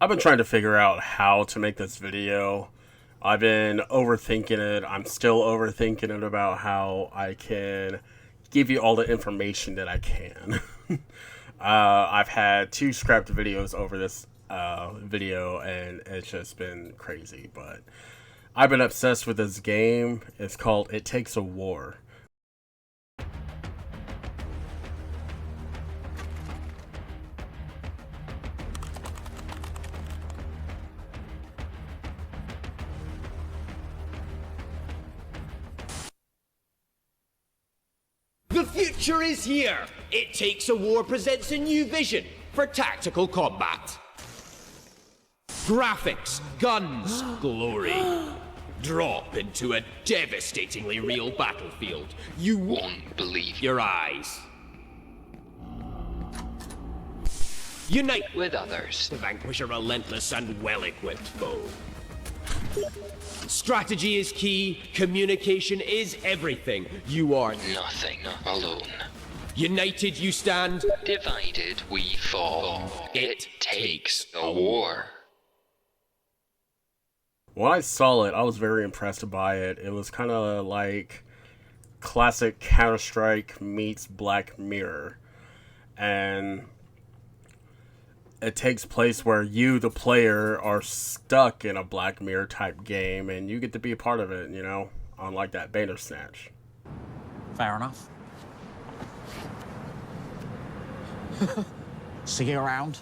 I've been trying to figure out how to make this video. I've been overthinking it. I'm still overthinking it about how I can give you all the information that I can. I've had two scrapped videos over this video, and it's just been crazy. But I've been obsessed with this game. It's called It Takes a War. The future is here! It Takes a War presents a new vision for tactical combat. Graphics, guns, glory. Drop into a devastatingly real battlefield. You won't believe your eyes. Unite with others to vanquish a relentless and well-equipped foe. Strategy is key, communication is everything. You are nothing alone. United you stand, Divided we fall. It takes a war. When I saw it, I was very impressed by it. It was kind of like classic Counter-Strike meets Black Mirror. And it takes place where you, the player, are stuck in a Black Mirror type game, and you get to be a part of it, you know, unlike that Bandersnatch. Fair enough. See you around.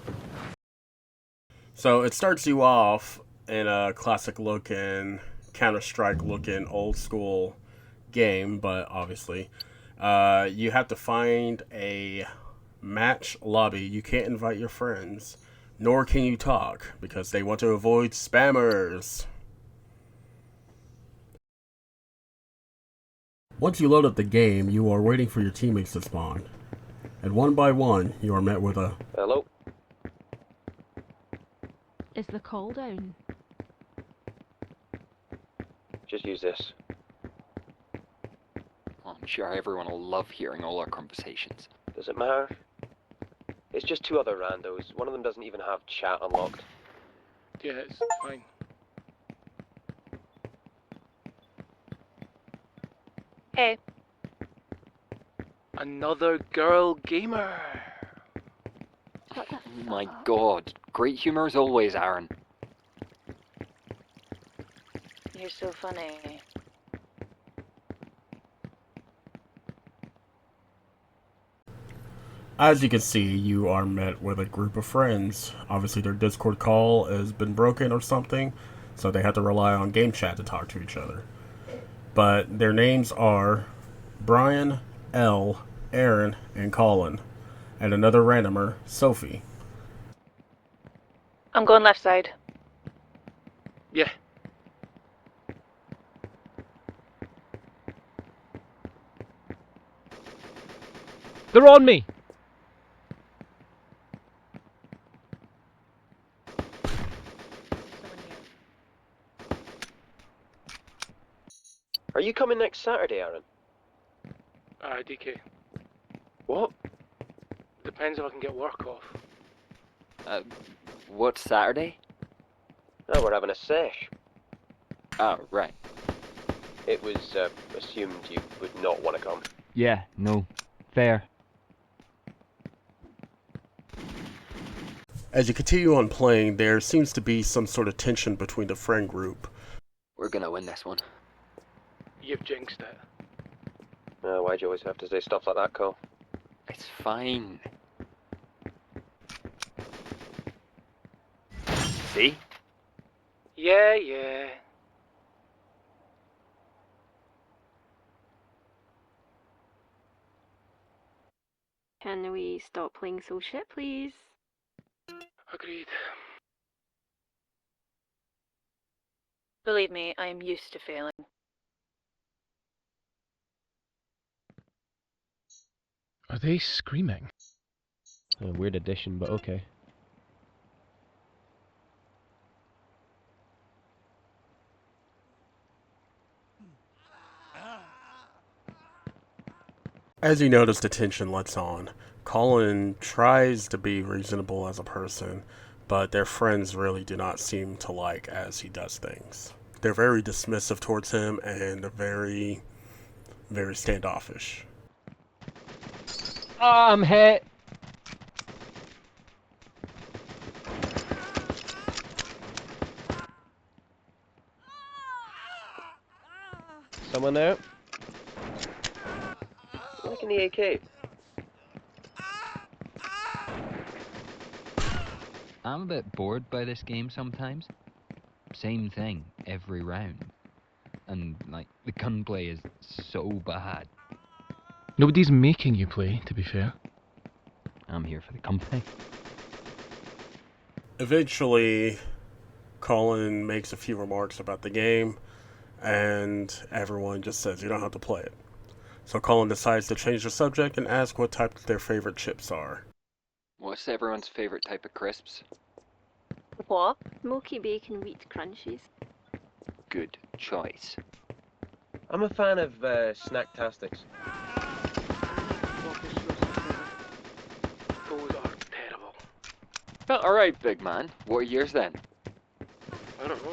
So it starts you off in a classic looking, Counter-Strike looking, old school game, but obviously, you have to find a match lobby. You can't invite your friends, nor can you talk, because they want to avoid spammers. Once you load up the game, you are waiting for your teammates to spawn. And one by one, you are met with a hello. Is the call down? Just use this. I'm sure everyone will love hearing all our conversations. Does it matter? It's just two other randos. One of them doesn't even have chat unlocked. Yeah, it's fine. Hey. Another girl gamer. What the Oh my god. Great humor as always, Aaron. You're so funny. As you can see, you are met with a group of friends. Obviously their Discord call has been broken or something, so they have to rely on game chat to talk to each other. But their names are Brian, L, Aaron, and Colin, and another randomer, Sophie. I'm going left side. Yeah. They're on me! Are you coming next Saturday, Aaron? DK. What? Depends if I can get work off. What's Saturday? No, we're having a sesh. Oh, right. It was assumed you would not want to come. Yeah, no. Fair. As you continue on playing, there seems to be some sort of tension between the friend group. We're gonna win this one. You've jinxed it. Why'd you always have to say stuff like that, Cole? It's fine. See? Yeah. Can we stop playing so shit, please? Agreed. Believe me, I am used to failing. Are they screaming? A weird addition, but okay. As you notice the tension lets on, Colin tries to be reasonable as a person, but their friends really do not seem to like as he does things. They're very dismissive towards him and very, very standoffish. Oh, I'm hit! Someone there? Liking the AK. I'm a bit bored by this game sometimes. Same thing every round. And, like, the gunplay is so bad. Nobody's making you play, to be fair. I'm here for the company. Eventually, Colin makes a few remarks about the game, and everyone just says you don't have to play it. So Colin decides to change the subject and ask what type their favorite chips are. What's everyone's favourite type of crisps? What? Smoky bacon wheat crunchies. Good choice. I'm a fan of Snacktastics. Those are terrible. Well, alright, big man. What are yours then? I don't know.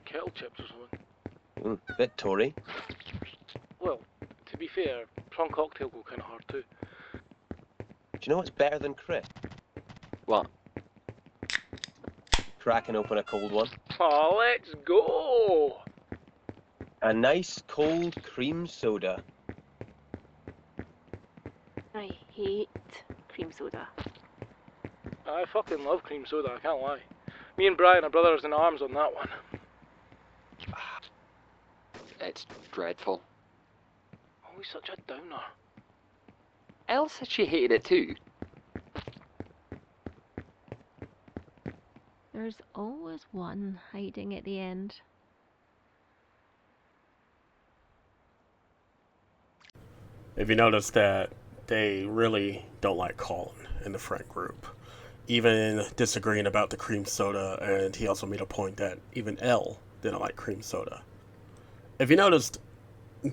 Kettle chips or something. Bit Tory. Well, to be fair, prawn cocktail go kind of hard too. Do you know what's better than crisp? What? Cracking open a cold one. Oh, let's go! A nice cold cream soda. I hate cream soda. I fucking love cream soda, I can't lie. Me and Brian are brothers in arms on that one. It's dreadful. Always such a downer. Elle said she hated it too. There's always one hiding at the end. If you notice that they really don't like Colin in the friend group, even disagreeing about the cream soda, and he also made a point that even Elle didn't like cream soda. If you noticed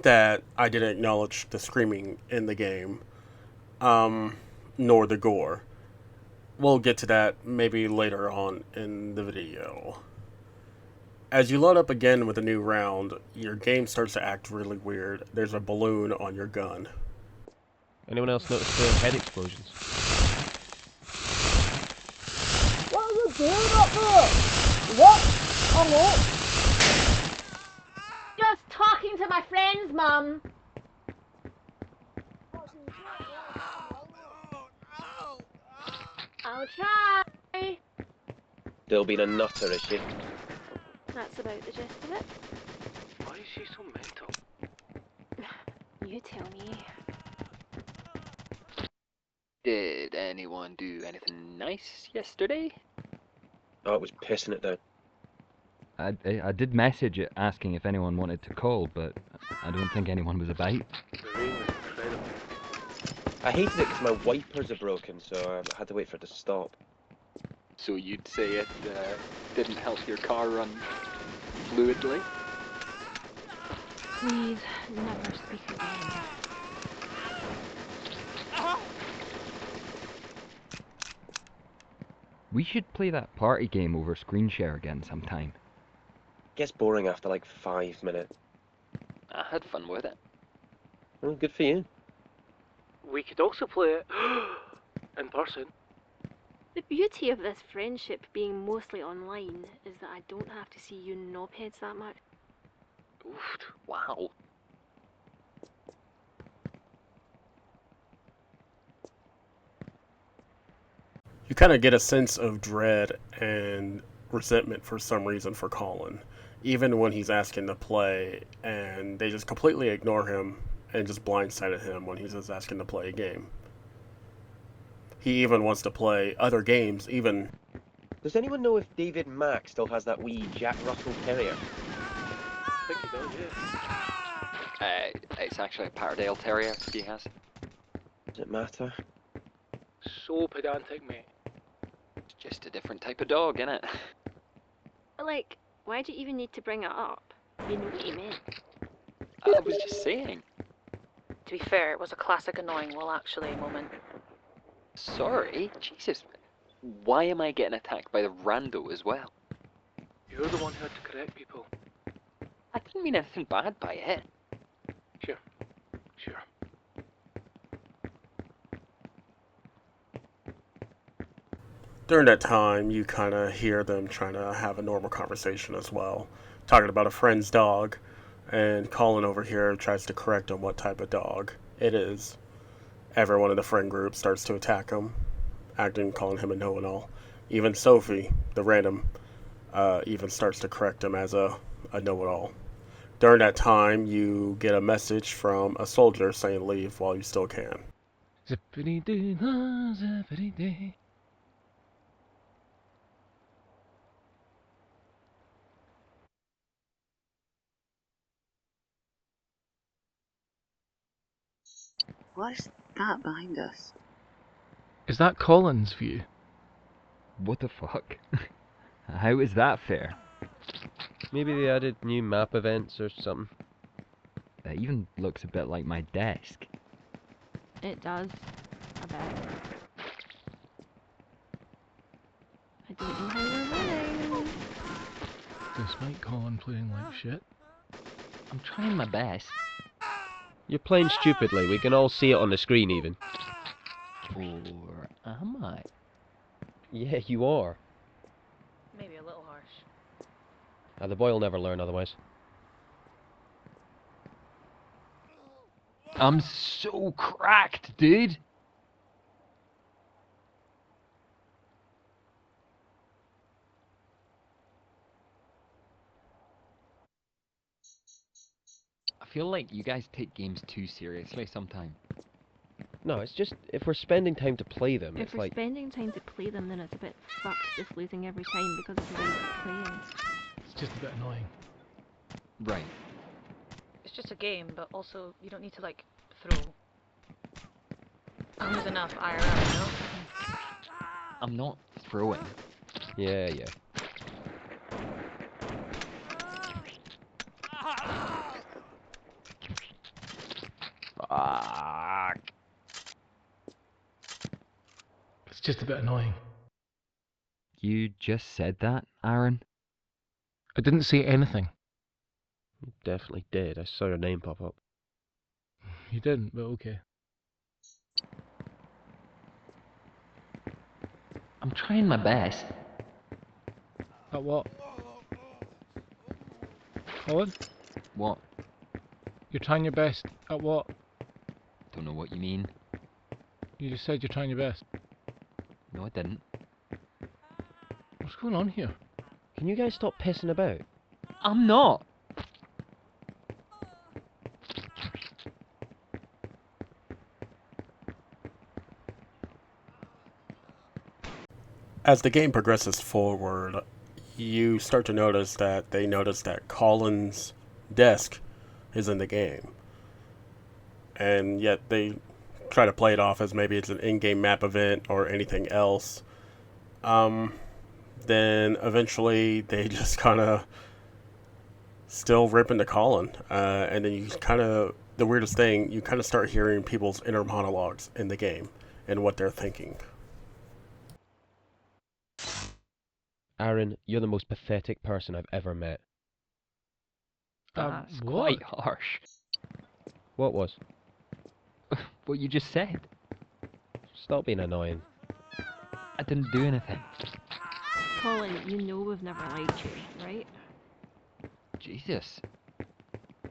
that I didn't acknowledge the screaming in the game, nor the gore, we'll get to that maybe later on in the video. As you load up again with a new round, your game starts to act really weird. There's a balloon on your gun. Anyone else notice the head explosions? What are you doing up there? What? Hello? Just talking to my friends, Mum. I'll try. Still being a nutter, is she? That's about the gist of it. Why is she so mental? You tell me. Did anyone do anything nice yesterday? Oh, it was pissing it down. I did message it asking if anyone wanted to call, but I don't think anyone was about. The rain was incredible. I hated it because my wipers are broken, so I had to wait for it to stop. So you'd say it didn't help your car run fluidly? Please, never speak again. We should play that party game over screen share again sometime. Gets boring after like 5 minutes. I had fun with it. Well, good for you. We could also play it in person. The beauty of this friendship being mostly online is that I don't have to see you knobheads that much. Oof. Wow. You kind of get a sense of dread and resentment for some reason for Colin, even when he's asking to play, and they just completely ignore him and just blindsided him when he's just asking to play a game. He even wants to play other games, even... Does anyone know if David Mack still has that wee Jack Russell Terrier? I think he does, yeah. It's actually a Patterdale Terrier he has. Does it matter? So pedantic, mate. It's just a different type of dog, innit? But like, why'd you even need to bring it up? You know what you meant. I was just saying. To be fair, it was a classic annoying well actually moment. Sorry, Jesus. Why am I getting attacked by the rando as well? You're the one who had to correct people. I didn't mean anything bad by it. Sure. During that time, you kind of hear them trying to have a normal conversation as well, talking about a friend's dog, and Colin over here tries to correct him what type of dog it is. Everyone in the friend group starts to attack him, calling him a know-it-all. Even Sophie, the random, even starts to correct him as a know-it-all. During that time, you get a message from a soldier saying leave while you still can. Zippity-doo, zippity-doo. What's that behind us? Is that Colin's view? What the fuck? How is that fair? Maybe they added new map events or something. That even looks a bit like my desk. It does. I bet. I don't know how we're winning. Despite Colin playing like shit. I'm trying my best. You're playing stupidly, we can all see it on the screen even. Or am I? Yeah, you are. Maybe a little harsh. The boy will never learn otherwise. I'm so cracked, dude! I feel like you guys take games too seriously sometimes. No, it's just, if we're spending time to play them, If it's we're like... spending time to play them, then it's a bit fucked just losing every time because of the way we're playing. It's just a bit annoying. Right. It's just a game, but also you don't need to like throw. There's enough IRL, you know? I'm not throwing. Yeah. Fuck. It's just a bit annoying. You just said that, Aaron? I didn't say anything. You definitely did, I saw your name pop up. You didn't, but okay. I'm trying my best. At what? Colin? What? You're trying your best. At what? Don't know what you mean. You just said you're trying your best. No, I didn't. What's going on here? Can you guys stop pissing about? I'm not! As the game progresses forward, you start to notice that Colin's desk is in the game. And yet they try to play it off as maybe it's an in-game map event or anything else. Then eventually they just kind of still rip into Colin. And then you kind of, the weirdest thing, you kind of start hearing people's inner monologues in the game and what they're thinking. Aaron, you're the most pathetic person I've ever met. That's What? quite harsh. What was? What you just said. Stop being annoying. I didn't do anything. Colin, you know we've never liked you, right? Jesus.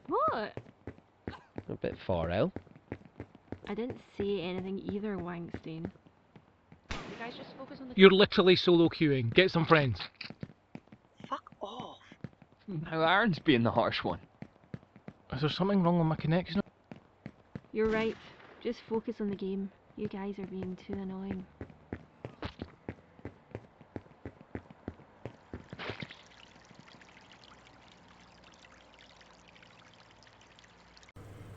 What? A bit far out. I didn't say anything either, Wangstein. You guys just focus on the. You're literally solo queuing. Get some friends. Fuck off. Now Aaron's being the harsh one. Is there something wrong with my connection? You're right. Just focus on the game. You guys are being too annoying.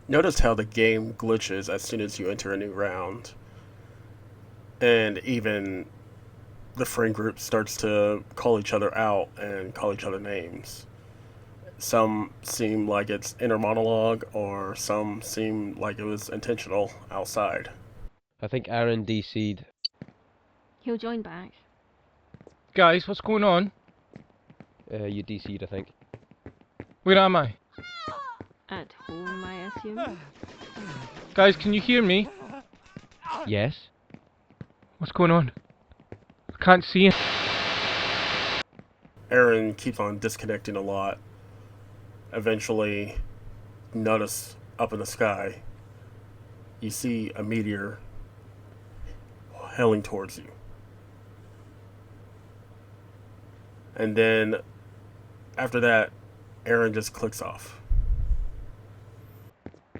Notice how the game glitches as soon as you enter a new round. And even the friend group starts to call each other out and call each other names. Some seem like it's inner monologue, or some seem like it was intentional outside. I think Aaron DC'd. He'll join back. Guys, what's going on? You DC'd, I think. Where am I? At home, I assume. Guys, can you hear me? Yes? What's going on? I can't see him. Aaron keeps on disconnecting a lot. Eventually, you notice up in the sky, you see a meteor hailing towards you. And then, after that, Aaron just clicks off.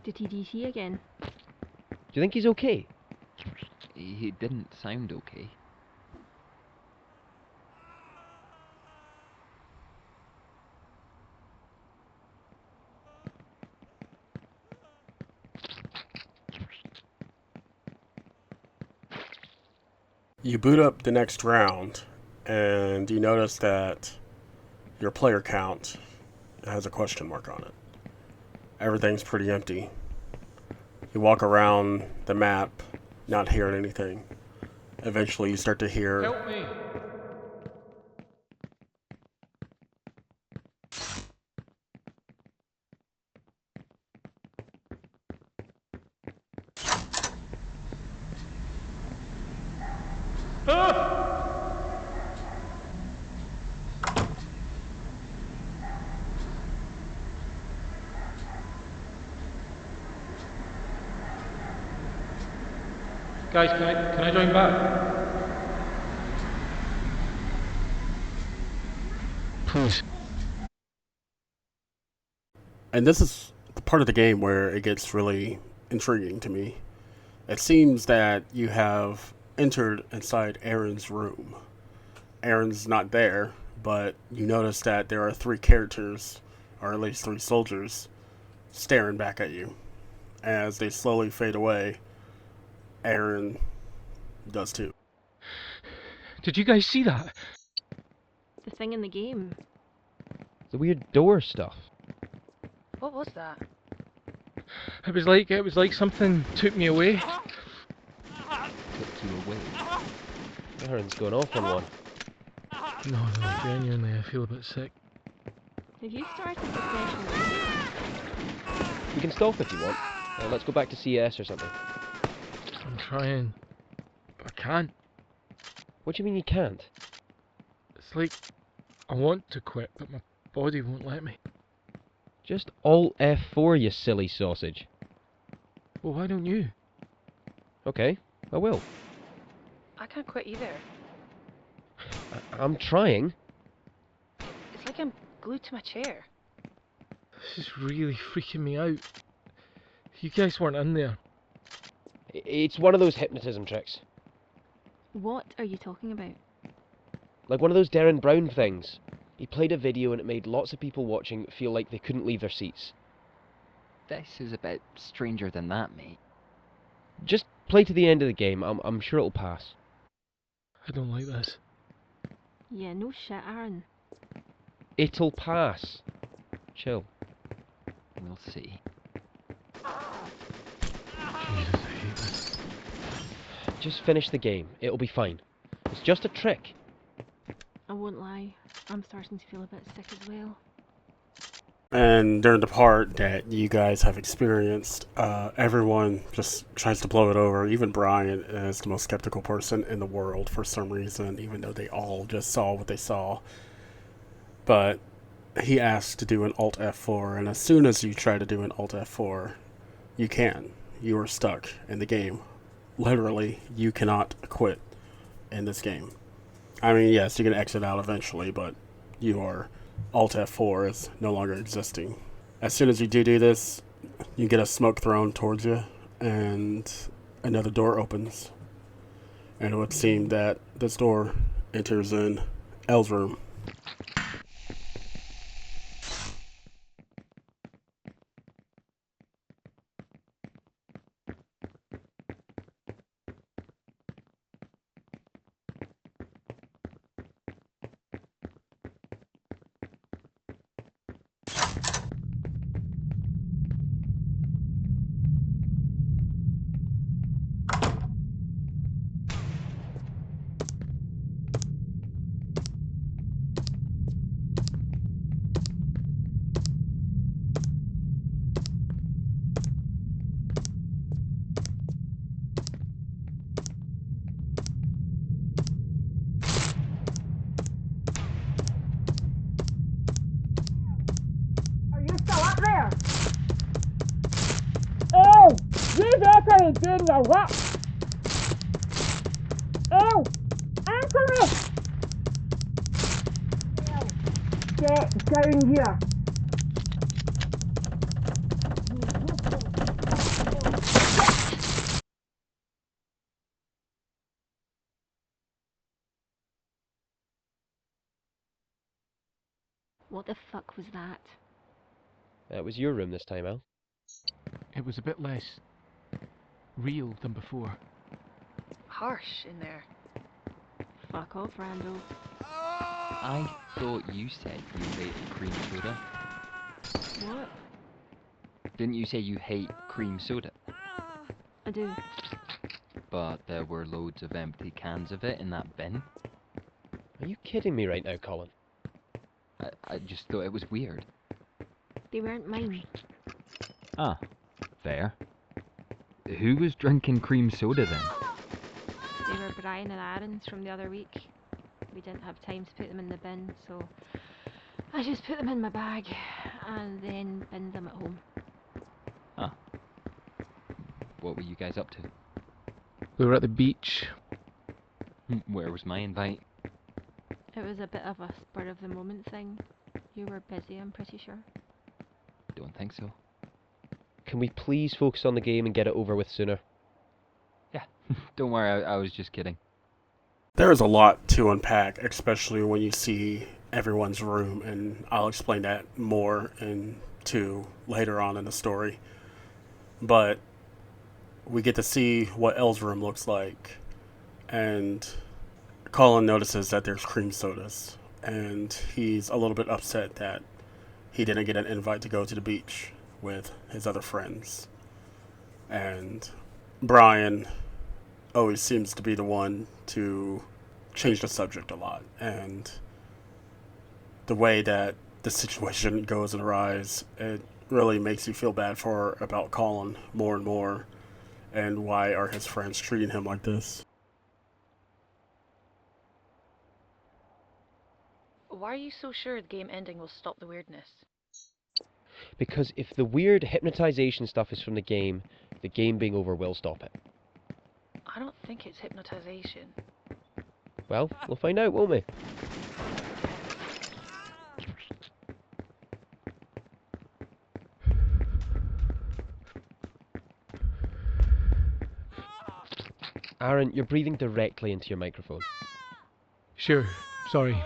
Did he DC again? Do you think he's okay? He didn't sound okay. You boot up the next round, and you notice that your player count has a question mark on it. Everything's pretty empty. You walk around the map, not hearing anything. Eventually, you start to hear... Help me! Guys, can I join back? Please. And this is the part of the game where it gets really intriguing to me. It seems that you have entered inside Aaron's room. Aaron's not there, but you notice that there are 3 characters, or at least 3 soldiers, staring back at you. As they slowly fade away, Aaron does too. Did you guys see that? The thing in the game. The weird door stuff. What was that? It was like something took me away. Took you away. Aaron's going off on one. No, genuinely, I feel a bit sick. Have you started the session? We can stop if you want. Let's go back to CS or something. I'm trying. I can't. What do you mean you can't? It's like I want to quit, but my body won't let me. Just Alt F4, you silly sausage. Well, why don't you? Okay, I will. I can't quit either. I'm trying. It's like I'm glued to my chair. This is really freaking me out. You guys weren't in there. It's one of those hypnotism tricks. What are you talking about? Like one of those Darren Brown things. He played a video and it made lots of people watching feel like they couldn't leave their seats. This is a bit stranger than that, mate. Just play to the end of the game. I'm sure it'll pass. I don't like this. Yeah, no shit, Aaron. It'll pass. Chill. We'll see. Jesus, I hate this. Just finish the game. It'll be fine. It's just a trick. I won't lie. I'm starting to feel a bit sick as well. And during the part that you guys have experienced, everyone just tries to blow it over. Even Brian is the most skeptical person in the world for some reason, even though they all just saw what they saw. But he asked to do an Alt F4, and as soon as you try to do an Alt F4, you can. You are stuck in the game. Literally, you cannot quit in this game. I mean, yes, you can exit out eventually, but you are... Alt F4 is no longer existing. As soon as you do this, you get a smoke thrown towards you, and another door opens. And it would seem that this door enters in Elle's room. didn't you? What? Ew! Answer me! Get down here. What the fuck was that? It was your room this time, Al. It was a bit less real than before. Harsh in there. Fuck off, Randall. I thought you said you hated cream soda. What? Didn't you say you hate cream soda? I do. But there were loads of empty cans of it in that bin. Are you kidding me right now, Colin? I just thought it was weird. They weren't mine. Ah, fair. Who was drinking cream soda then? They were Brian and Aaron's from the other week. We didn't have time to put them in the bin, so I just put them in my bag and then binned them at home. Ah. What were you guys up to? We were at the beach. Where was my invite? It was a bit of a spur of the moment thing. You were busy, I'm pretty sure. Don't think so. Can we please focus on the game and get it over with sooner? Yeah, don't worry, I was just kidding. There is a lot to unpack, especially when you see everyone's room, and I'll explain that more into later on in the story. But we get to see what Elle's room looks like, and Colin notices that there's cream sodas, and he's a little bit upset that he didn't get an invite to go to the beach with his other friends. And Brian always seems to be the one to change the subject a lot, and the way that the situation goes and rise, it really makes you feel bad about Colin more and more, and why are his friends treating him like this. Why are you so sure the game ending will stop the weirdness? Because if the weird hypnotization stuff is from the game being over will stop it. I don't think it's hypnotization. Well, we'll find out, won't we? Aaron, you're breathing directly into your microphone. Sure, sorry.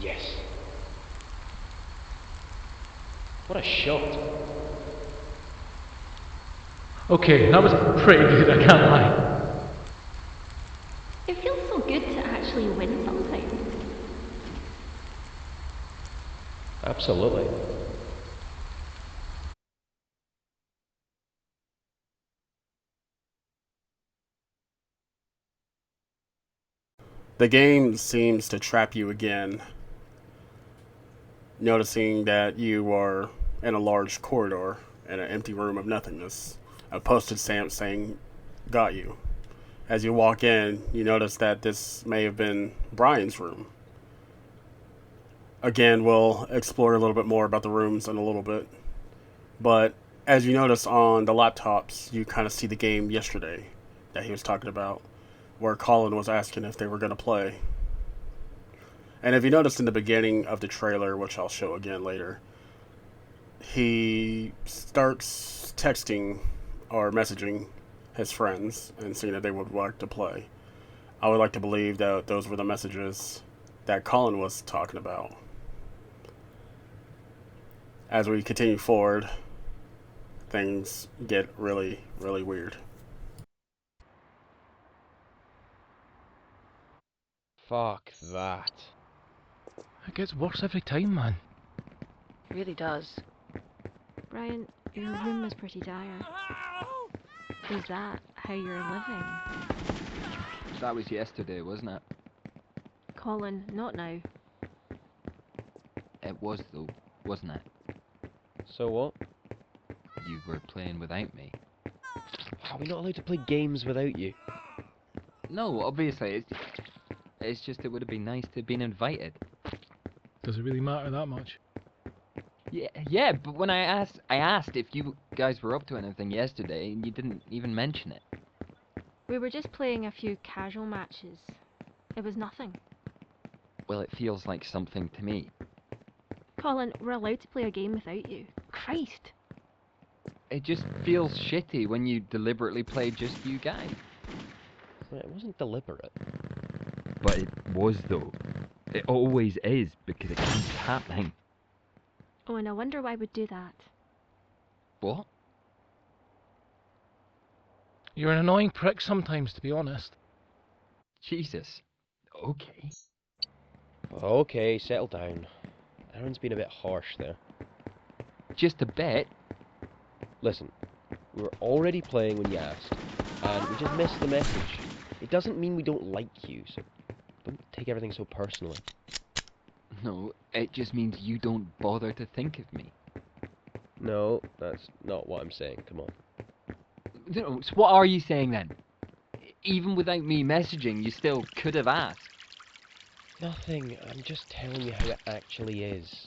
Yes. What a shot. Okay, that was pretty good, I can't lie. It feels so good to actually win something. Absolutely. The game seems to trap you again, noticing that you are in a large corridor in an empty room of nothingness. A postage stamp saying, "Got you." As you walk in, you notice that this may have been Brian's room. Again, we'll explore a little bit more about the rooms in a little bit. But as you notice on the laptops, you kind of see the game yesterday that he was talking about, where Colin was asking if they were going to play. And if you noticed in the beginning of the trailer, which I'll show again later, he starts texting or messaging his friends and saying that they would like to play. I would like to believe that those were the messages that Colin was talking about. As we continue forward, things get really, really weird. Fuck that. It gets worse every time, man. It really does. Brian, Your room was pretty dire. Is that how you're living? That was yesterday, wasn't it? Colin, not now. It was though, wasn't it? So what? You were playing without me. Are we not allowed to play games without you? No, obviously, it's just it would have been nice to have been invited. Does it really matter that much? Yeah, but when I asked if you guys were up to anything yesterday, and you didn't even mention it. We were just playing a few casual matches. It was nothing. Well, it feels like something to me. Colin, we're allowed to play a game without you. Christ! It just feels shitty when you deliberately play just you guys. Well, it wasn't deliberate. But it was though. It always is, because it keeps happening. Oh, and I wonder why we'd do that. What? You're an annoying prick sometimes, to be honest. Jesus. Okay. Okay, settle down. Aaron's been a bit harsh there. Just a bit? Listen, we were already playing when you asked, and we just missed the message. It doesn't mean we don't like you, so don't take everything so personally. No, it just means you don't bother to think of me. No, that's not what I'm saying. Come on. No, so what are you saying then? Even without me messaging, you still could have asked. Nothing. I'm just telling you how it actually is.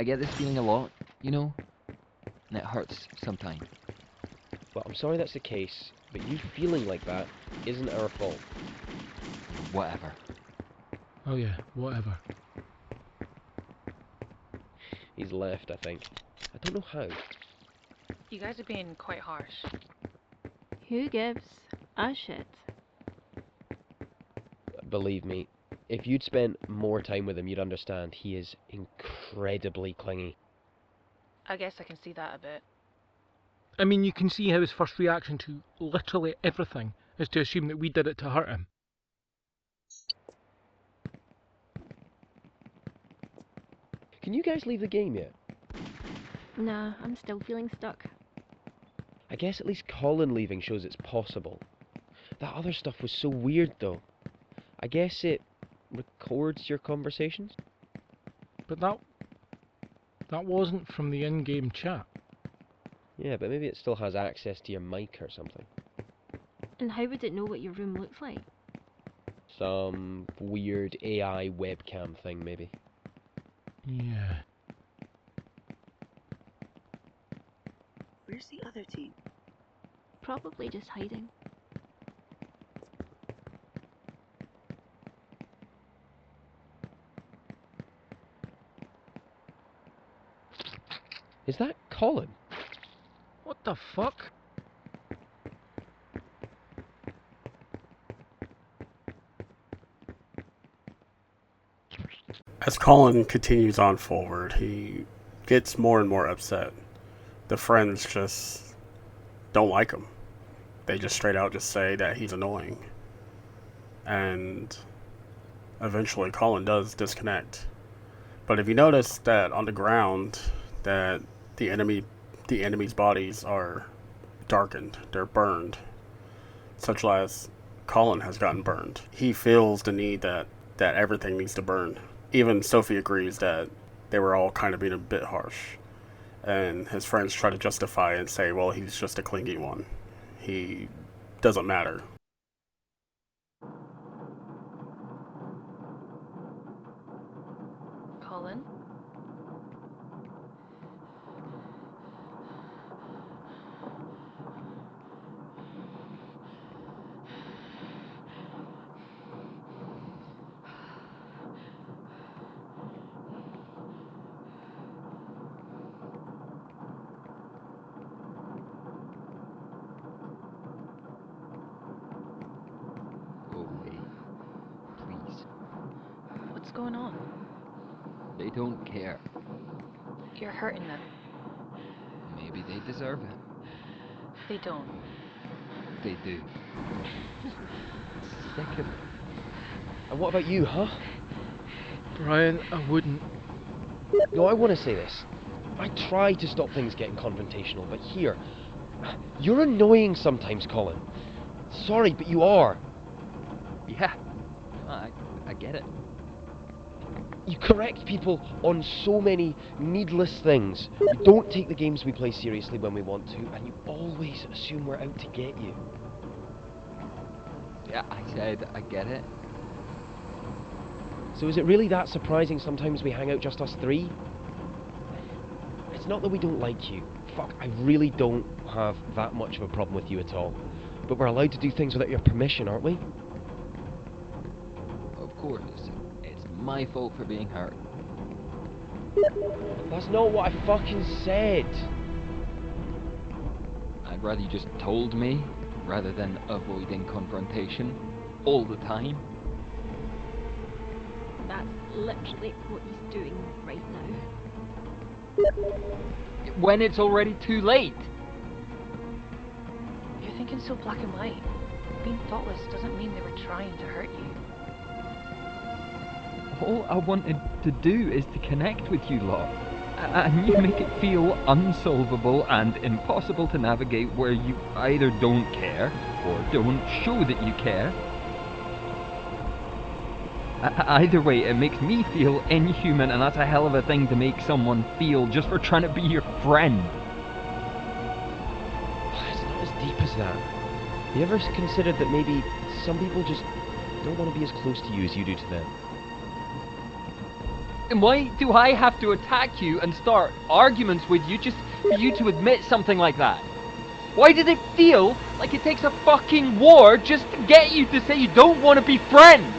I get this feeling a lot, you know? And it hurts sometimes. Well, I'm sorry that's the case, but you feeling like that isn't our fault. Whatever. Oh yeah, whatever. He's left, I think. I don't know how. You guys are being quite harsh. Who gives a shit? Believe me, if you'd spent more time with him, you'd understand he is incredibly clingy. I guess I can see that a bit. I mean, you can see how his first reaction to literally everything is to assume that we did it to hurt him. Can you guys leave the game yet? Nah, I'm still feeling stuck. I guess at least Colin leaving shows it's possible. That other stuff was so weird though. I guess it records your conversations? But that wasn't from the in-game chat. Yeah, but maybe it still has access to your mic or something. And how would it know what your room looks like? Some weird AI webcam thing, maybe. Yeah. Where's the other team? Probably just hiding. Is that Colin? What the fuck? As Colin continues on forward, he gets more and more upset. The friends just don't like him. They just straight out just say that he's annoying. And eventually Colin does disconnect. But if you notice that on the ground that the enemy's bodies are darkened, they're burned, such as Colin has gotten burned. He feels the need that everything needs to burn. Even Sophie agrees that they were all kind of being a bit harsh. And his friends try to justify it and say, well, he's just a clingy one. He doesn't matter. Colin? Go away. Please. What's going on? They don't care. You're hurting them. Maybe they deserve it. They don't. They do. Sick of it. And what about you, huh? Brian, I wouldn't. No, I want to say this. I try to stop things getting confrontational, but here, you're annoying sometimes, Colin. Sorry, but you are. Yeah, I get it. You correct people on so many needless things. You don't take the games we play seriously when we want to, and you always assume we're out to get you. Yeah, I said I get it. So is it really that surprising sometimes we hang out just us three? It's not that we don't like you. Fuck, I really don't have that much of a problem with you at all. But we're allowed to do things without your permission, aren't we? Of course, it's my fault for being hurt. That's not what I fucking said. I'd rather you just told me, rather than avoiding confrontation all the time. That's literally what he's doing right now. When it's already too late. You're thinking so black and white. Being thoughtless doesn't mean they were trying to hurt you. All I wanted to do is to connect with you lot. And you make it feel unsolvable and impossible to navigate where you either don't care or don't show that you care. Either way, it makes me feel inhuman, and that's a hell of a thing to make someone feel just for trying to be your friend. It's not as deep as that. You ever considered that maybe some people just don't want to be as close to you as you do to them? And why do I have to attack you and start arguments with you just for you to admit something like that? Why does it feel like it takes a fucking war just to get you to say you don't want to be friends?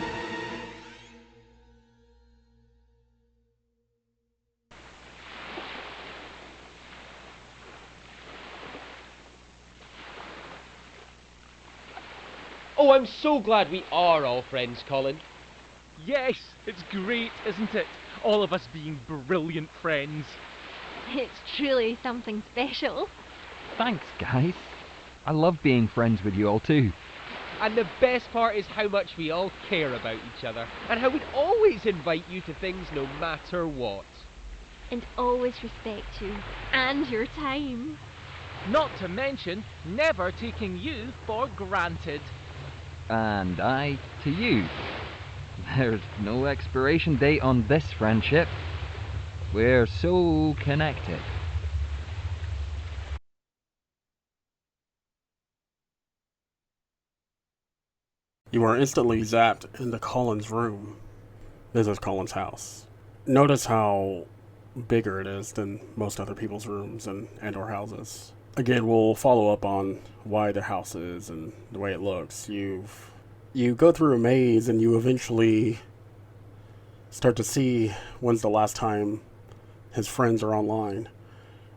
Oh, I'm so glad we are all friends, Colin. Yes, it's great, isn't it? All of us being brilliant friends. It's truly something special. Thanks, guys. I love being friends with you all too. And the best part is how much we all care about each other, and how we'd always invite you to things no matter what. And always respect you, and your time. Not to mention, never taking you for granted. And I to you. There's no expiration date on this friendship. We're so connected. You are instantly zapped into Colin's room. This is Colin's house. Notice how bigger it is than most other people's rooms and or houses. Again, we'll follow up on why the house is and the way it looks. You go through a maze and you eventually start to see when's the last time his friends are online.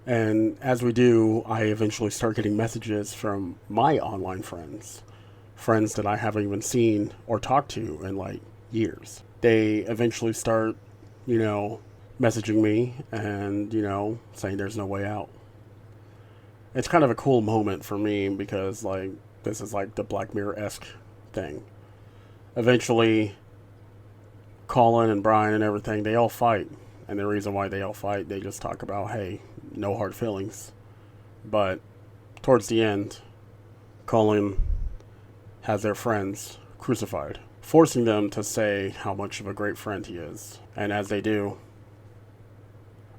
And as we do, I eventually start getting messages from my online friends that I haven't even seen or talked to in like years. They eventually start, messaging me and, saying there's no way out. It's kind of a cool moment for me because like this is like the Black Mirror-esque thing. Eventually, Colin and Brian and everything, they all fight. And the reason why they all fight, they just talk about, hey, no hard feelings. But towards the end, Colin has their friends crucified, forcing them to say how much of a great friend he is. And as they do,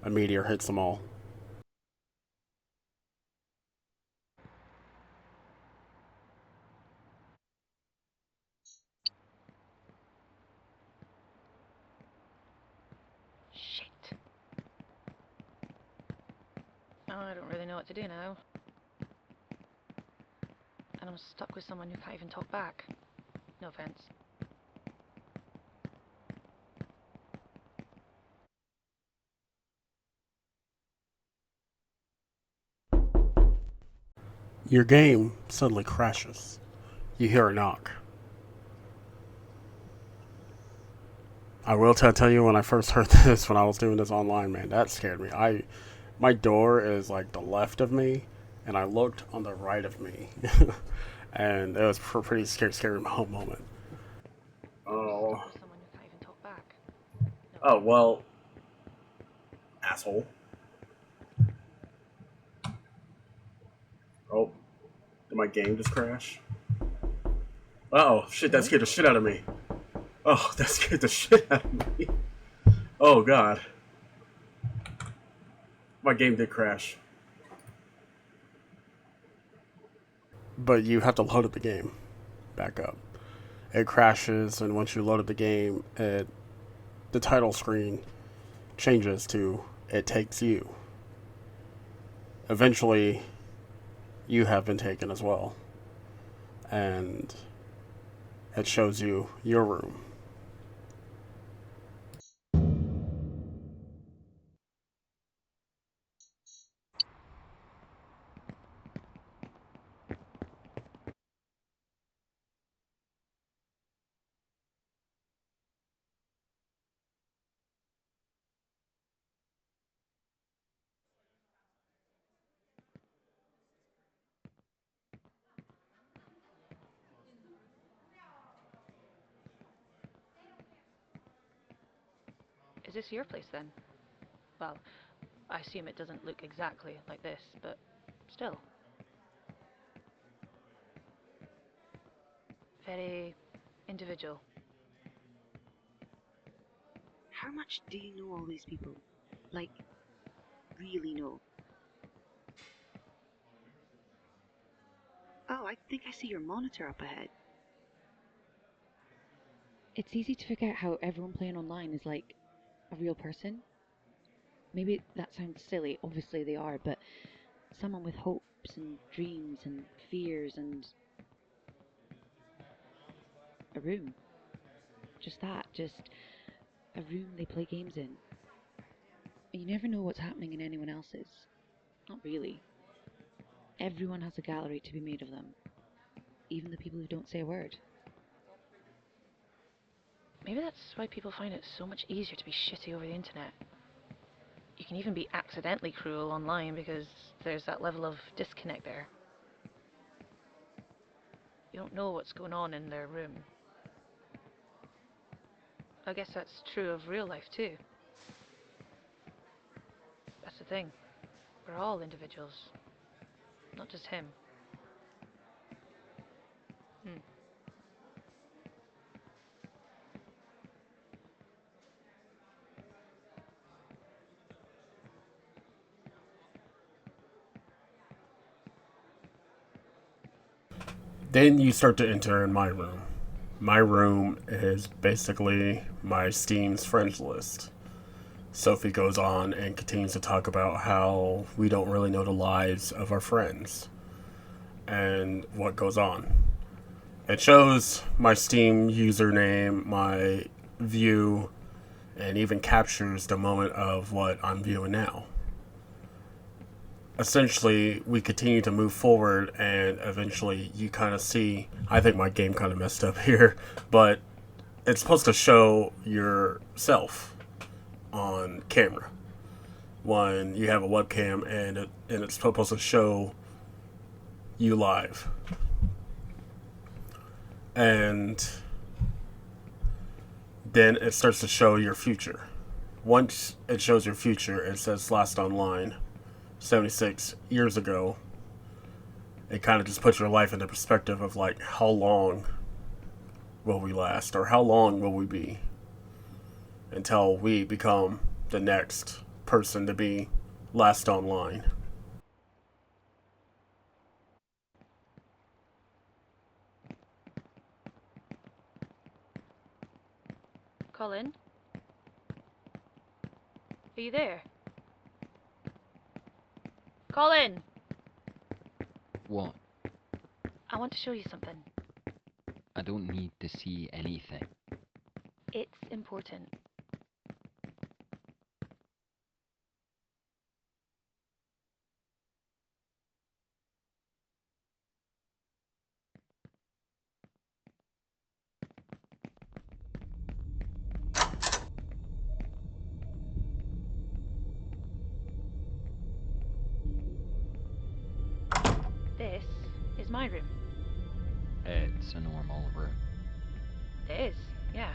a meteor hits them all. Shit. Oh, I don't really know what to do now. And I'm stuck with someone who can't even talk back. No offense. Your game suddenly crashes. You hear a knock. I will tell you, when I first heard this, when I was doing this online, man, that scared me. My door is like the left of me, and I looked on the right of me. And it was a pretty scary moment. Oh. Oh, well, asshole. My game just crashed. Oh shit! That scared the shit out of me. Oh, that scared the shit out of me. Oh god. My game did crash. But you have to load up the game back up. It crashes, and once you load up the game, the title screen changes to "It takes you." Eventually, you have been taken as well, and it shows you your room. Is this your place then? Well, I assume it doesn't look exactly like this, but still. Very individual. How much do you know all these people? Like, really know? Oh, I think I see your monitor up ahead. It's easy to forget how everyone playing online is like a real person. Maybe that sounds silly, obviously they are, but someone with hopes and dreams and fears and a room. Just that, just a room they play games in. You never know what's happening in anyone else's. Not really. Everyone has a gallery to be made of them. Even the people who don't say a word. Maybe that's why people find it so much easier to be shitty over the internet. You can even be accidentally cruel online because there's that level of disconnect there. You don't know what's going on in their room. I guess that's true of real life too. That's the thing. We're all individuals. Not just him. Then you start to enter in my room. My room is basically my Steam's friends list. Sophie goes on and continues to talk about how we don't really know the lives of our friends and what goes on. It shows my Steam username, my view, and even captures the moment of what I'm viewing now. Essentially, we continue to move forward, and eventually you kind of see, I think my game kind of messed up here, but it's supposed to show yourself on camera when you have a webcam, and it's supposed to show you live. And then it starts to show your future. Once it shows your future, it says last online 76 years ago. It kind of just puts your life into perspective of like, how long will we last, or how long will we be until we become the next person to be last online. Colin? Are you there? Colin! What? I want to show you something. I don't need to see anything. It's important. This is my room. It's a normal room. It is, yeah.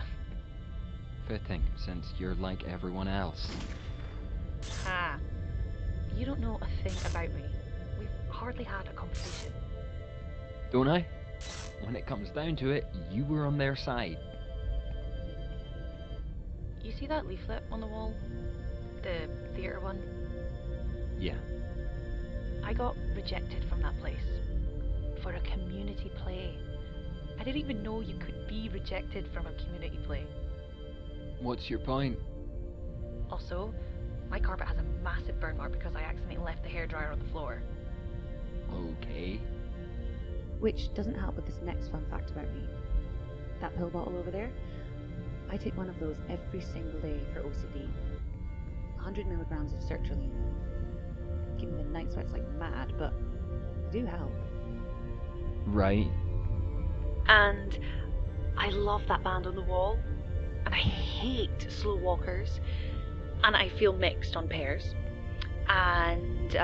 Fitting, since you're like everyone else. Ha! You don't know a thing about me. We've hardly had a conversation. Don't I? When it comes down to it, you were on their side. You see that leaflet on the wall? The theatre one? Yeah. I got rejected from that place. For a community play. I didn't even know you could be rejected from a community play. What's your point? Also, my carpet has a massive burn mark because I accidentally left the hairdryer on the floor. Okay. Which doesn't help with this next fun fact about me. That pill bottle over there? I take one of those every single day for OCD. 100 milligrams of sertraline. Give me the night sweats like mad, but they do help. Right. And I love that band on the wall. And I hate slow walkers. And I feel mixed on pairs. And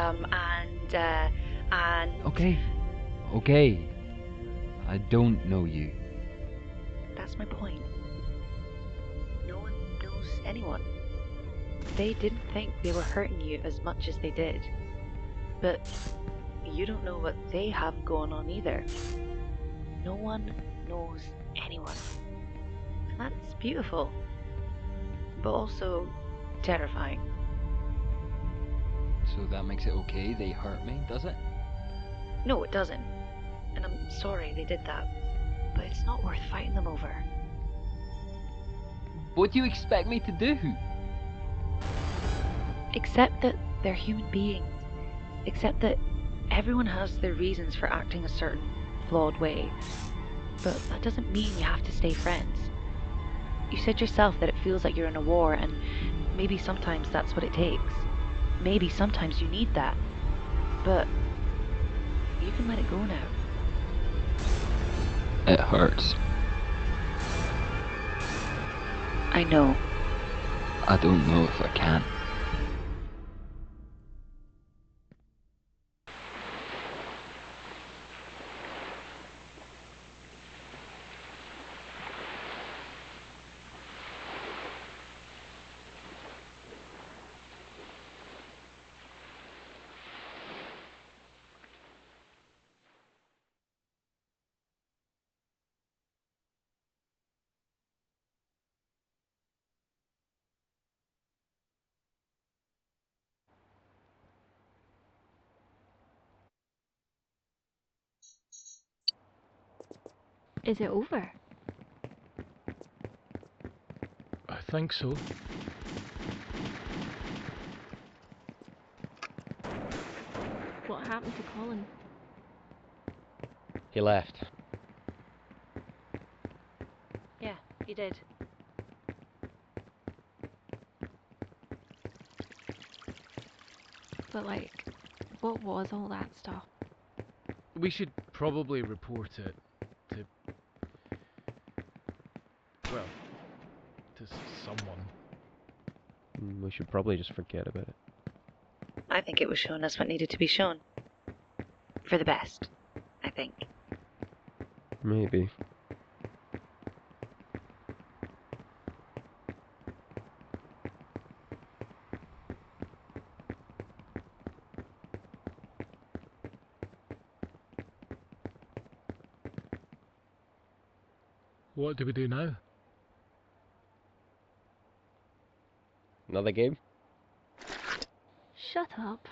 Okay. I don't know you. that's my point. No one knows anyone. They didn't think they were hurting you as much as they did. But you don't know what they have going on either. No one knows anyone. And that's beautiful. But also terrifying. So that makes it okay they hurt me, does it? No, it doesn't. And I'm sorry they did that. But it's not worth fighting them over. What do you expect me to do? Accept that they're human beings. Accept that everyone has their reasons for acting a certain flawed way. But that doesn't mean you have to stay friends. You said yourself that it feels like you're in a war, and maybe sometimes that's what it takes. Maybe sometimes you need that. But you can let it go now. It hurts. I know. I don't know if I can. Is it over? I think so. What happened to Colin? He left. Yeah, he did. But like, what was all that stuff? We should probably report it to... well, to someone. We should probably just forget about it. I think it was showing us what needed to be shown. For the best, I think. Maybe. What do we do now? Another game? Shut up.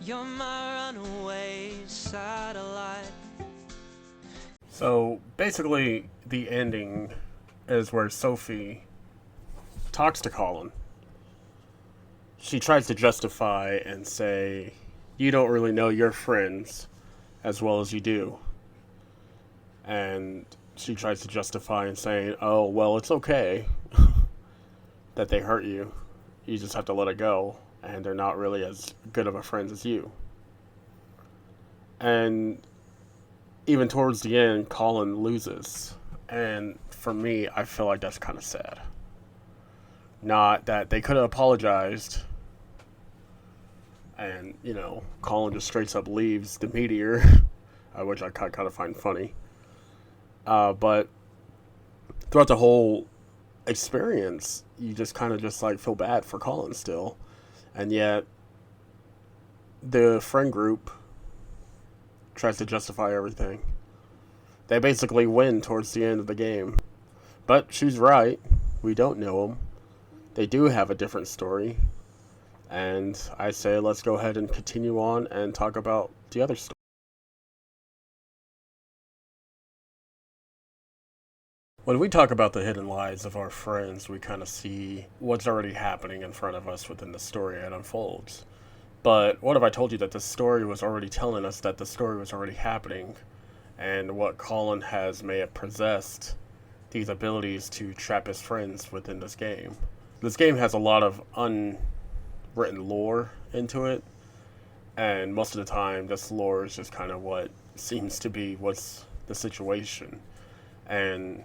You're my runaway satellite. So basically, the ending is where Sophie talks to Colin. She tries to justify and say, you don't really know your friends as well as you do. And she tries to justify and saying, oh, well, it's okay that they hurt you. You just have to let it go, and they're not really as good of a friend as you. And even towards the end, Colin loses. And for me, I feel like that's kind of sad. Not that they could have apologized and, you know, Colin just straight up leaves the meteor, which I kind of find funny. But throughout the whole experience, you just kind of just like feel bad for Colin still. And yet, the friend group tries to justify everything. They basically win towards the end of the game. But she's right. We don't know them. They do have a different story. And I say let's go ahead and continue on and talk about the other story. When we talk about the hidden lives of our friends, we kind of see what's already happening in front of us within the story as it unfolds. But what if I told you that the story was already telling us that the story was already happening, and what Colin may have possessed these abilities to trap his friends within this game. This game has a lot of unwritten lore into it, and most of the time this lore is just kind of what seems to be what's the situation. And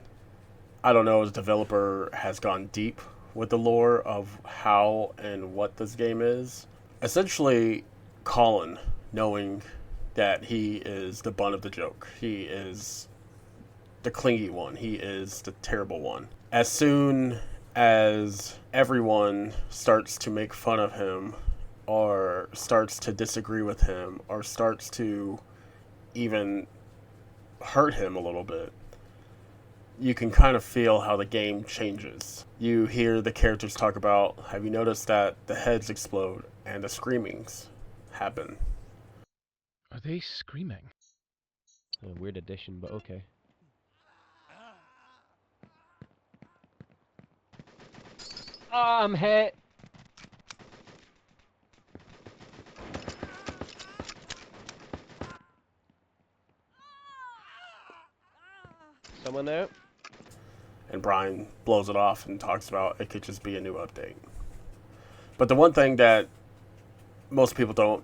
I don't know if the developer has gone deep with the lore of how and what this game is. Essentially, Colin, knowing that he is the butt of the joke, he is the clingy one, he is the terrible one. As soon as everyone starts to make fun of him, or starts to disagree with him, or starts to even hurt him a little bit, you can kind of feel how the game changes. You hear the characters talk about, have you noticed that the heads explode and the screamings happen? Are they screaming? A weird addition, but okay. I'm hit. Someone there? And Brian blows it off and talks about it could just be a new update. But the one thing that most people don't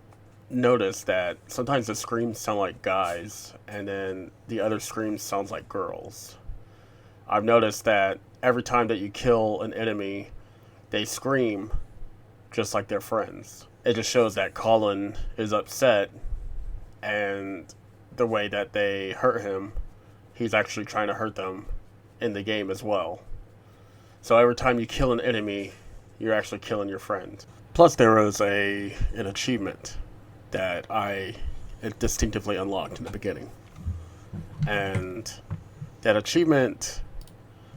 notice, that sometimes the screams sound like guys and then the other screams sounds like girls. I've noticed that every time that you kill an enemy, they scream just like their friends. It just shows that Colin is upset, and the way that they hurt him, he's actually trying to hurt them in the game as well. So every time you kill an enemy, you're actually killing your friend. Plus there was an achievement that I distinctively unlocked in the beginning. And that achievement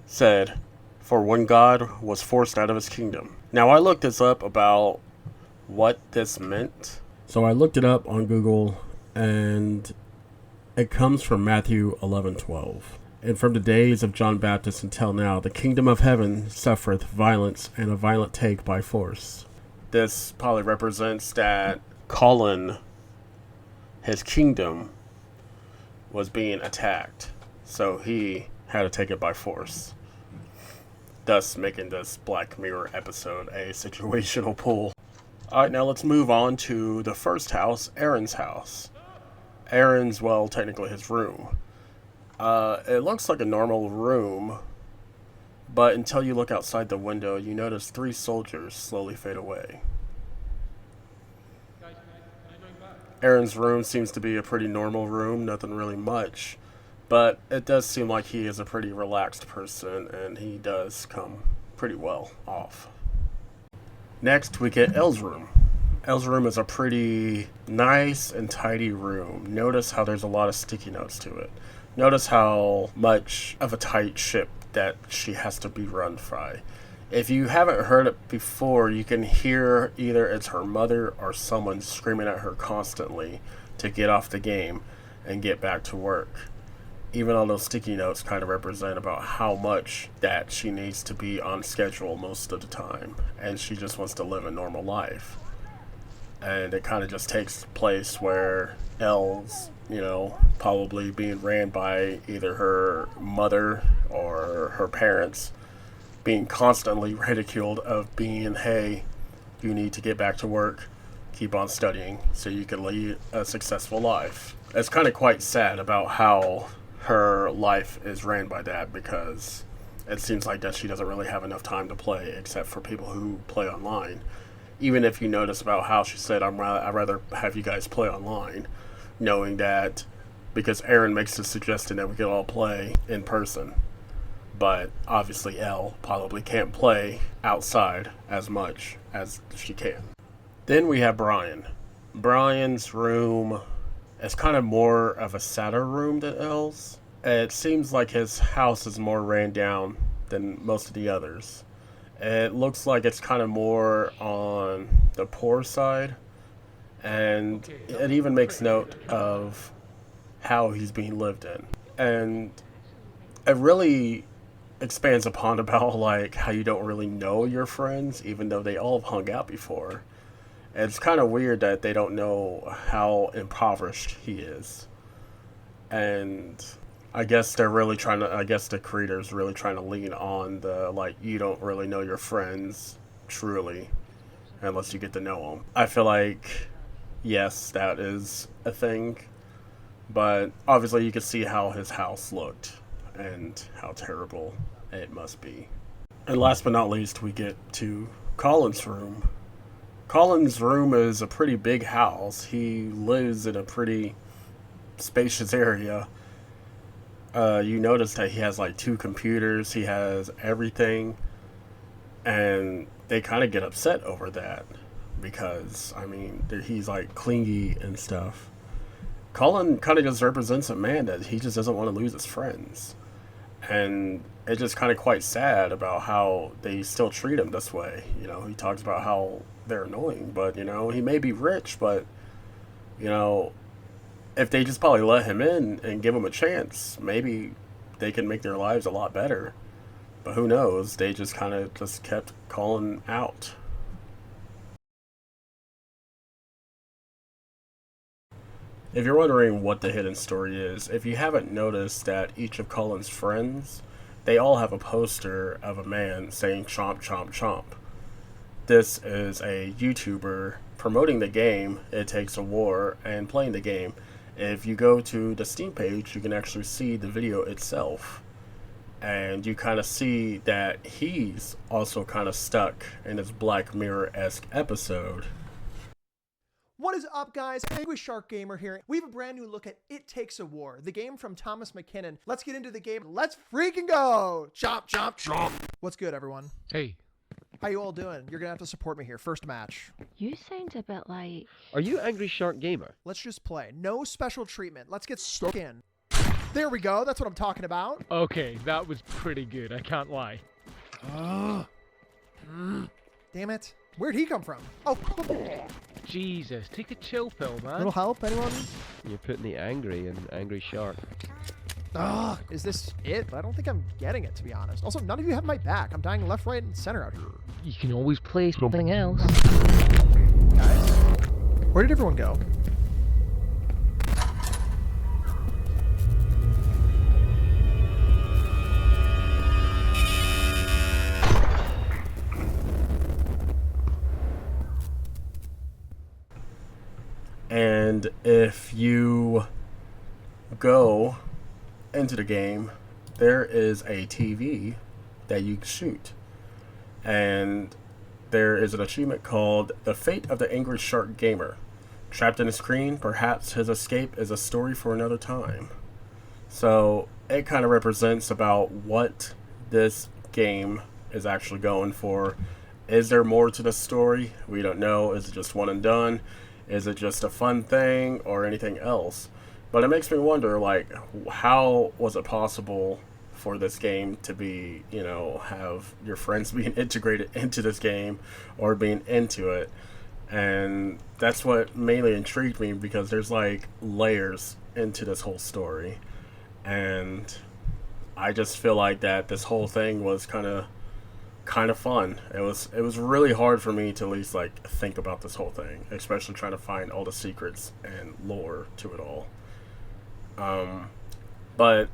said, for when God was forced out of his kingdom. Now I looked this up about what this meant. So I looked it up on Google, and it comes from Matthew 11:12. And from the days of John Baptist until now, the kingdom of heaven suffereth violence, and a violent take by force. This probably represents that Colin, his kingdom, was being attacked. So he had to take it by force. Thus making this Black Mirror episode a situational pull. Alright, now let's move on to the first house, Aaron's house. Aaron's, well, technically his room. It looks like a normal room, but until you look outside the window, you notice 3 soldiers slowly fade away. Aaron's room seems to be a pretty normal room, nothing really much, but it does seem like he is a pretty relaxed person, and he does come pretty well off. Next, we get Elle's room. Elle's room is a pretty nice and tidy room. Notice how there's a lot of sticky notes to it. Notice how much of a tight ship that she has to be run by. If you haven't heard it before, you can hear either it's her mother or someone screaming at her constantly to get off the game and get back to work. Even all those sticky notes kind of represent about how much that she needs to be on schedule most of the time, and she just wants to live a normal life. and it kind of just takes place where Elle's, you know, probably being ran by either her mother or her parents, being constantly ridiculed of being, hey, you need to get back to work, keep on studying so you can lead a successful life. It's kind of quite sad about how her life is ran by that, because it seems like that she doesn't really have enough time to play except for people who play online. Even if you notice about how she said, I'd rather have you guys play online, knowing that because Aaron makes the suggestion that we could all play in person. But obviously Elle probably can't play outside as much as she can. Then we have Brian. Brian's room is kind of more of a sadder room than Elle's. It seems like his house is more ran down than most of the others. It looks like it's kind of more on the poor side, and it even makes note of how he's being lived in. And it really expands upon about like how you don't really know your friends, even though they all have hung out before. It's kind of weird that they don't know how impoverished he is. And I guess they're really trying to, I guess the creator's really trying to lean on the, like, you don't really know your friends truly unless you get to know them. I feel like, yes, that is a thing, but obviously you can see how his house looked and how terrible it must be. And last but not least, we get to Colin's room. Colin's room is a pretty big house. He lives in a pretty spacious area. You notice that he has like 2 computers, he has everything, and they kind of get upset over that because, I mean, he's like clingy and stuff. Colin kind of just represents a man that he just doesn't want to lose his friends, and it's just kind of quite sad about how they still treat him this way. You know, he talks about how they're annoying, but, you know, he may be rich, but, you know, if they just probably let him in and give him a chance, maybe they can make their lives a lot better. But who knows? They just kind of just kept calling out. If you're wondering what the hidden story is, if you haven't noticed that each of Colin's friends, they all have a poster of a man saying chomp chomp chomp. This is a YouTuber promoting the game It Takes a War and playing the game. If you go to the Steam page, you can actually see the video itself. And you kind of see that he's also kind of stuck in this Black Mirror-esque episode. What is up, guys? Angry Shark Gamer here. We have a brand new look at It Takes a War, the game from Thomas McKinnon. Let's get into the game. Let's freaking go! Chomp, chomp, chomp! What's good, everyone? Hey. How you all doing? You're gonna have to support me here. First match. You sound a bit like... Are you Angry Shark Gamer? Let's just play. No special treatment. Let's get stuck in. There we go. That's what I'm talking about. Okay, that was pretty good. I can't lie. Damn it. Where'd he come from? Oh. Jesus, take a chill pill, man. Little help, anyone? You're putting the angry in Angry Shark. Ugh, is this it? I don't think I'm getting it, to be honest. Also, none of you have my back. I'm dying left, right, and center out here. You can always play something else. Guys, where did everyone go? And if you go into the game, there is a TV that you can shoot. And there is an achievement called The Fate of the Angry Shark Gamer. Trapped in a screen, perhaps his escape is a story for another time. So it kind of represents about what this game is actually going for. Is there more to the story? We don't know. Is it just one and done? Is it just a fun thing or anything else? But it makes me wonder, like, how was it possible for this game to be, you know, have your friends being integrated into this game or being into it? And that's what mainly intrigued me, because there's like layers into this whole story. And I just feel like that this whole thing was kind of kind of fun. It was really hard for me to at least like think about this whole thing, especially trying to find all the secrets and lore to it all. But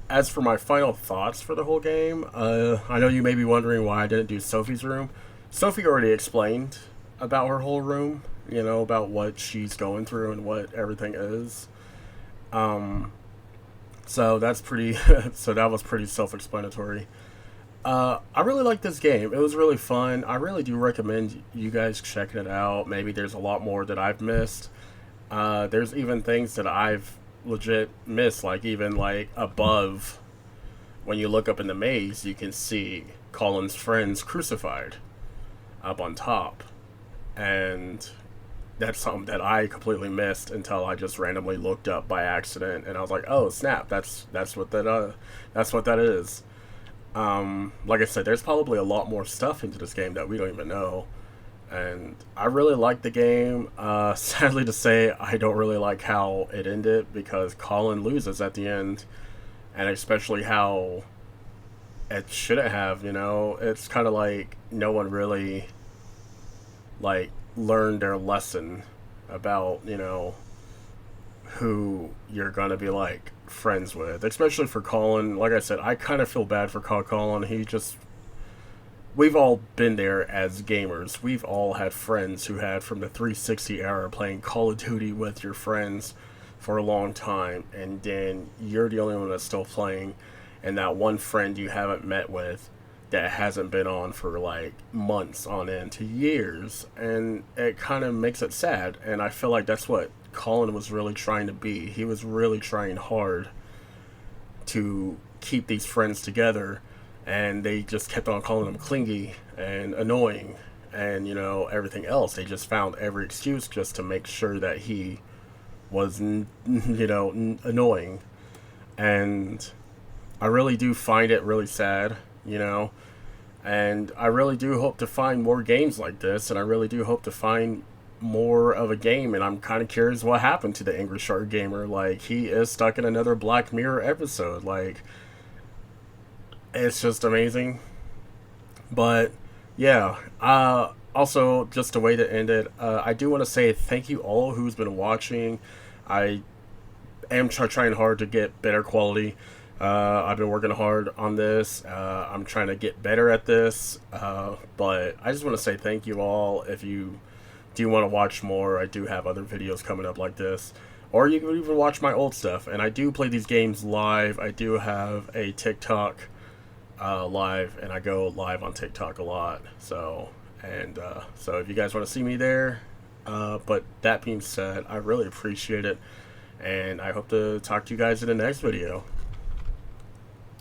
as for my final thoughts for the whole game, I know you may be wondering why I didn't do Sophie's room. Sophie already explained about her whole room, you know, about what she's going through and what everything is. So that's pretty. So that was pretty self-explanatory. I really like this game. It was really fun. I really do recommend you guys checking it out. Maybe there's a lot more that I've missed. There's even things that I've legit missed, like even like above, when you look up in the maze, you can see Colin's friends crucified up on top, and that's something that I completely missed until I just randomly looked up by accident, and I was like, oh snap, that's what that is. Like I said, there's probably a lot more stuff into this game that we don't even know. And I really like the game. Sadly to say, I don't really like how it ended, because Colin loses at the end. And especially how it shouldn't have, you know. It's kind of like no one really, like, learned their lesson about, you know, who you're gonna be, like, friends with. Especially for Colin. Like I said, I kind of feel bad for Colin. He just... We've all been there as gamers. We've all had friends who had, from the 360 era, playing Call of Duty with your friends for a long time, and then you're the only one that's still playing, and that one friend you haven't met with that hasn't been on for like months on end to years, and it kind of makes it sad. And I feel like that's what Colin was really trying to be. He was really trying hard to keep these friends together, and they just kept on calling him clingy and annoying and, you know, everything else. They just found every excuse just to make sure that he was, you know, annoying. And I really do find it really sad, you know, and I really do hope to find more games like this, and I really do hope to find more of a game. And I'm kind of curious what happened to the Angry Shark Gamer. Like, he is stuck in another Black Mirror episode. Like, it's just amazing. But yeah, also, just a way to end it, I do want to say thank you all who's been watching. I am trying hard to get better quality. I've been working hard on this. I'm trying to get better at this. But I just want to say thank you all. If you do want to watch more, I do have other videos coming up like this. Or you can even watch my old stuff. And I do play these games live. I do have a TikTok live, and I go live on TikTok a lot. So if you guys want to see me there, but that being said, I really appreciate it, and I hope to talk to you guys in the next video.